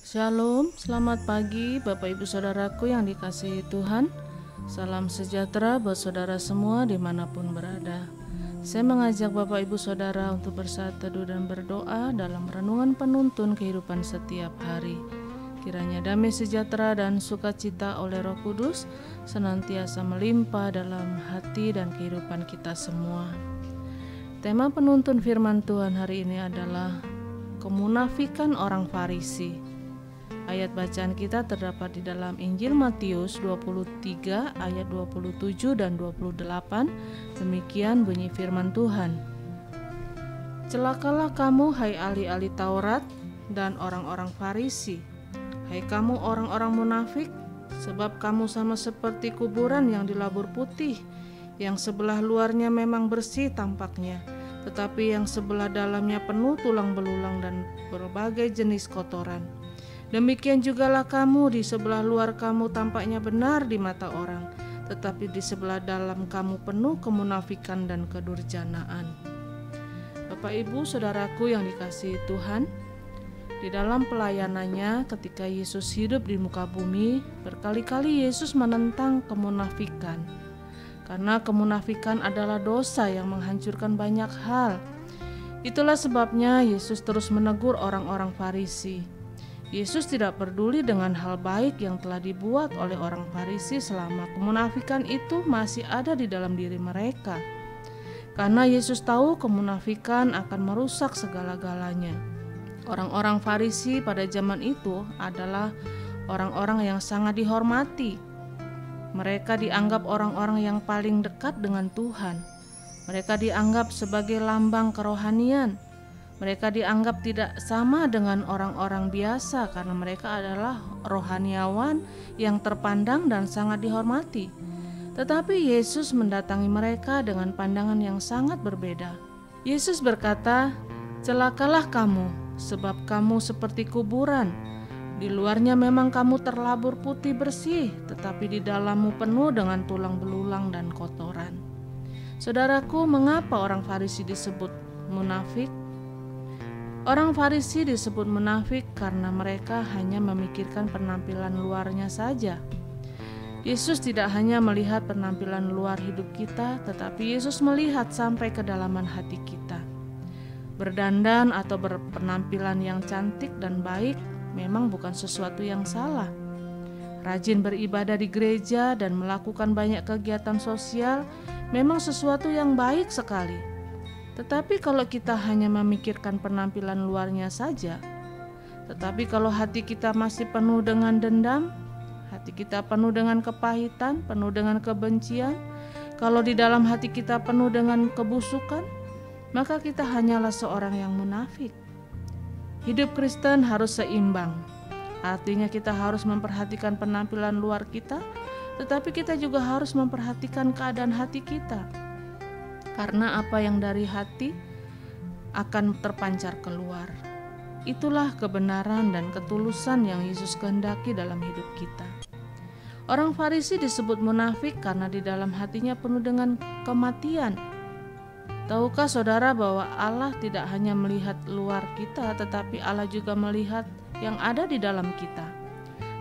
Shalom, selamat pagi Bapak Ibu Saudaraku yang dikasihi Tuhan. Salam sejahtera buat saudara semua dimanapun berada. Saya mengajak Bapak Ibu Saudara untuk bersatu teduh dan berdoa dalam renungan penuntun kehidupan setiap hari. Kiranya damai sejahtera dan sukacita oleh Roh Kudus senantiasa melimpah dalam hati dan kehidupan kita semua. Tema penuntun firman Tuhan hari ini adalah kemunafikan orang Farisi. Ayat bacaan kita terdapat di dalam Injil Matius 23 ayat 27 dan 28. Demikian bunyi firman Tuhan. Celakalah kamu hai ahli-ahli Taurat dan orang-orang Farisi, hai kamu orang-orang munafik, sebab kamu sama seperti kuburan yang dilabur putih, yang sebelah luarnya memang bersih tampaknya, tetapi yang sebelah dalamnya penuh tulang belulang dan berbagai jenis kotoran. Demikian jugalah kamu, di sebelah luar kamu tampaknya benar di mata orang, tetapi di sebelah dalam kamu penuh kemunafikan dan kedurjanaan. Bapak Ibu Saudaraku yang dikasihi Tuhan, di dalam pelayanannya ketika Yesus hidup di muka bumi, berkali-kali Yesus menentang kemunafikan. Karena kemunafikan adalah dosa yang menghancurkan banyak hal. Itulah sebabnya Yesus terus menegur orang-orang Farisi. Yesus tidak peduli dengan hal baik yang telah dibuat oleh orang Farisi selama kemunafikan itu masih ada di dalam diri mereka. Karena Yesus tahu kemunafikan akan merusak segala-galanya. Orang-orang Farisi pada zaman itu adalah orang-orang yang sangat dihormati. Mereka dianggap orang-orang yang paling dekat dengan Tuhan. Mereka dianggap sebagai lambang kerohanian. Mereka dianggap tidak sama dengan orang-orang biasa karena mereka adalah rohaniawan yang terpandang dan sangat dihormati. Tetapi Yesus mendatangi mereka dengan pandangan yang sangat berbeda. Yesus berkata, "Celakalah kamu, sebab kamu seperti kuburan. Di luarnya memang kamu terlabur putih bersih, tetapi di dalammu penuh dengan tulang belulang dan kotoran." Saudaraku, mengapa orang Farisi disebut munafik? Orang Farisi disebut munafik karena mereka hanya memikirkan penampilan luarnya saja. Yesus tidak hanya melihat penampilan luar hidup kita, tetapi Yesus melihat sampai kedalaman hati kita. Berdandan atau berpenampilan yang cantik dan baik memang bukan sesuatu yang salah. Rajin beribadah di gereja dan melakukan banyak kegiatan sosial memang sesuatu yang baik sekali. Tetapi kalau kita hanya memikirkan penampilan luarnya saja, tetapi kalau hati kita masih penuh dengan dendam, hati kita penuh dengan kepahitan, penuh dengan kebencian, kalau di dalam hati kita penuh dengan kebusukan, maka kita hanyalah seorang yang munafik. Hidup Kristen harus seimbang. Artinya kita harus memperhatikan penampilan luar kita, tetapi kita juga harus memperhatikan keadaan hati kita. Karena apa yang dari hati akan terpancar keluar. Itulah kebenaran dan ketulusan yang Yesus kehendaki dalam hidup kita. Orang Farisi disebut munafik karena di dalam hatinya penuh dengan kematian. Tahukah saudara bahwa Allah tidak hanya melihat luar kita, tetapi Allah juga melihat yang ada di dalam kita.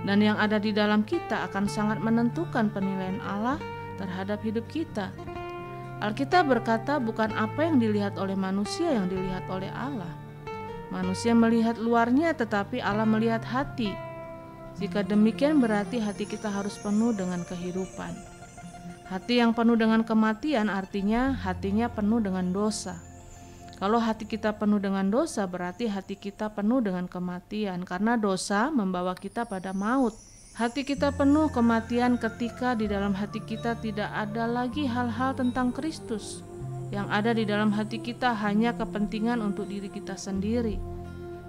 Dan yang ada di dalam kita akan sangat menentukan penilaian Allah terhadap hidup kita. Alkitab berkata bukan apa yang dilihat oleh manusia yang dilihat oleh Allah. Manusia melihat luarnya, tetapi Allah melihat hati. Jika demikian berarti hati kita harus penuh dengan kehidupan. Hati yang penuh dengan kematian artinya hatinya penuh dengan dosa. Kalau hati kita penuh dengan dosa berarti hati kita penuh dengan kematian, karena dosa membawa kita pada maut. Hati kita penuh kematian ketika di dalam hati kita tidak ada lagi hal-hal tentang Kristus. Yang ada di dalam hati kita hanya kepentingan untuk diri kita sendiri.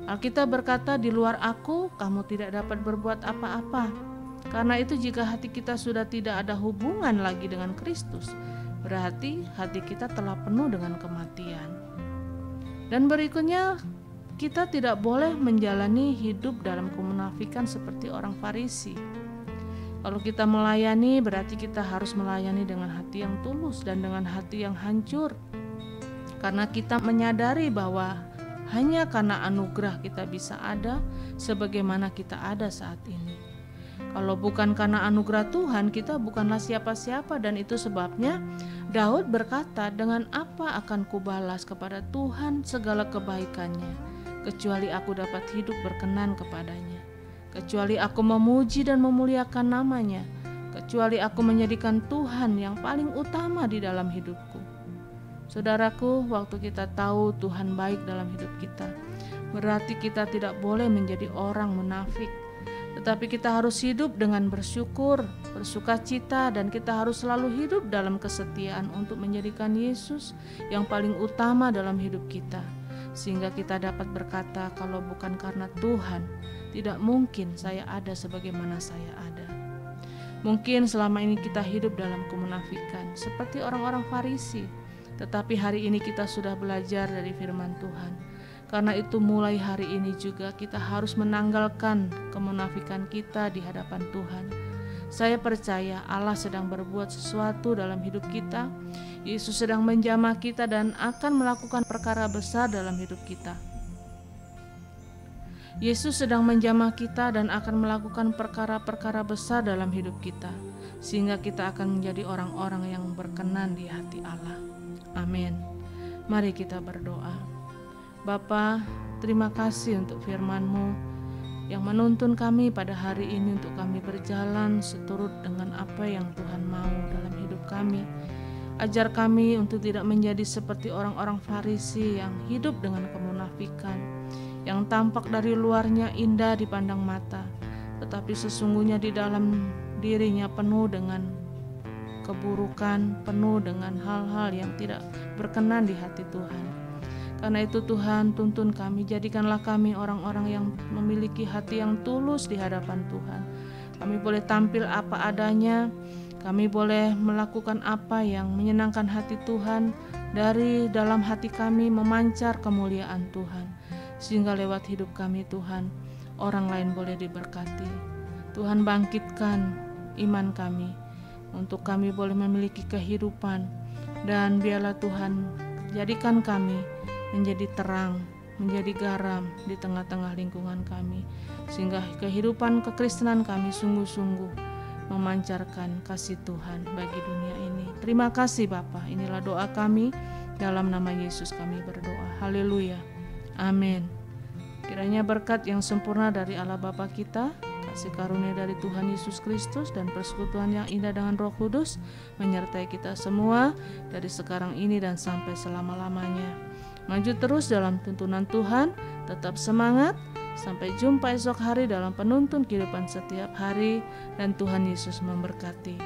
Alkitab berkata, "Di luar aku, kamu tidak dapat berbuat apa-apa." Karena itu jika hati kita sudah tidak ada hubungan lagi dengan Kristus, berarti hati kita telah penuh dengan kematian. Dan berikutnya, kita tidak boleh menjalani hidup dalam kemunafikan seperti orang Farisi. Kalau kita melayani, berarti kita harus melayani dengan hati yang tulus dan dengan hati yang hancur. Karena kita menyadari bahwa Hanya karena anugerah kita bisa ada sebagaimana kita ada saat ini. Kalau bukan karena anugerah Tuhan, kita bukanlah siapa-siapa, dan itu sebabnya Daud berkata, dengan apa akan kubalas kepada Tuhan segala kebaikannya, kecuali aku dapat hidup berkenan kepadanya, kecuali aku memuji dan memuliakan namanya, kecuali aku menjadikan Tuhan yang paling utama di dalam hidupku. Saudaraku, waktu kita tahu Tuhan baik dalam hidup kita, berarti kita tidak boleh menjadi orang munafik. Tetapi kita harus hidup dengan bersyukur, bersukacita, dan kita harus selalu hidup dalam kesetiaan untuk menjadikan Yesus yang paling utama dalam hidup kita. Sehingga kita dapat berkata, kalau bukan karena Tuhan, tidak mungkin saya ada sebagaimana saya ada. Mungkin selama ini kita hidup dalam kemunafikan, seperti orang-orang Farisi. Tetapi hari ini kita sudah belajar dari firman Tuhan. Karena itu mulai hari ini juga kita harus menanggalkan kemunafikan kita di hadapan Tuhan. Saya percaya Allah sedang berbuat sesuatu dalam hidup kita. Yesus sedang menjamah kita dan akan melakukan perkara besar dalam hidup kita. Yesus sedang menjamah kita dan akan melakukan perkara-perkara besar dalam hidup kita, sehingga kita akan menjadi orang-orang yang berkenan di hati Allah. Amin. Mari kita berdoa. Bapa, terima kasih untuk firman-Mu yang menuntun kami pada hari ini untuk kami berjalan seturut dengan apa yang Tuhan mau dalam hidup kami. Ajar kami untuk tidak menjadi seperti orang-orang Farisi yang hidup dengan kemunafikan, yang tampak dari luarnya indah dipandang mata, tetapi sesungguhnya di dalam dirinya penuh dengan keburukan, penuh dengan hal-hal yang tidak berkenan di hati Tuhan. Karena itu Tuhan, tuntun kami, jadikanlah kami orang-orang yang memiliki hati yang tulus di hadapan Tuhan. Kami boleh tampil apa adanya, kami boleh melakukan apa yang menyenangkan hati Tuhan. Dari dalam hati kami memancar kemuliaan Tuhan, sehingga lewat hidup kami Tuhan, orang lain boleh diberkati. Tuhan, bangkitkan iman kami, untuk kami boleh memiliki kehidupan, dan biarlah Tuhan jadikan kami menjadi terang, menjadi garam di tengah-tengah lingkungan kami, sehingga kehidupan kekristenan kami sungguh-sungguh memancarkan kasih Tuhan bagi dunia ini. Terima kasih Bapa, inilah doa kami, dalam nama Yesus kami berdoa. Haleluya, amin. Kiranya berkat yang sempurna dari Allah Bapa kita, kasih karunia dari Tuhan Yesus Kristus, dan persekutuan yang indah dengan Roh Kudus menyertai kita semua dari sekarang ini dan sampai selama-lamanya. Maju terus dalam tuntunan Tuhan, tetap semangat. Sampai jumpa esok hari dalam penuntun kehidupan setiap hari, dan Tuhan Yesus memberkati.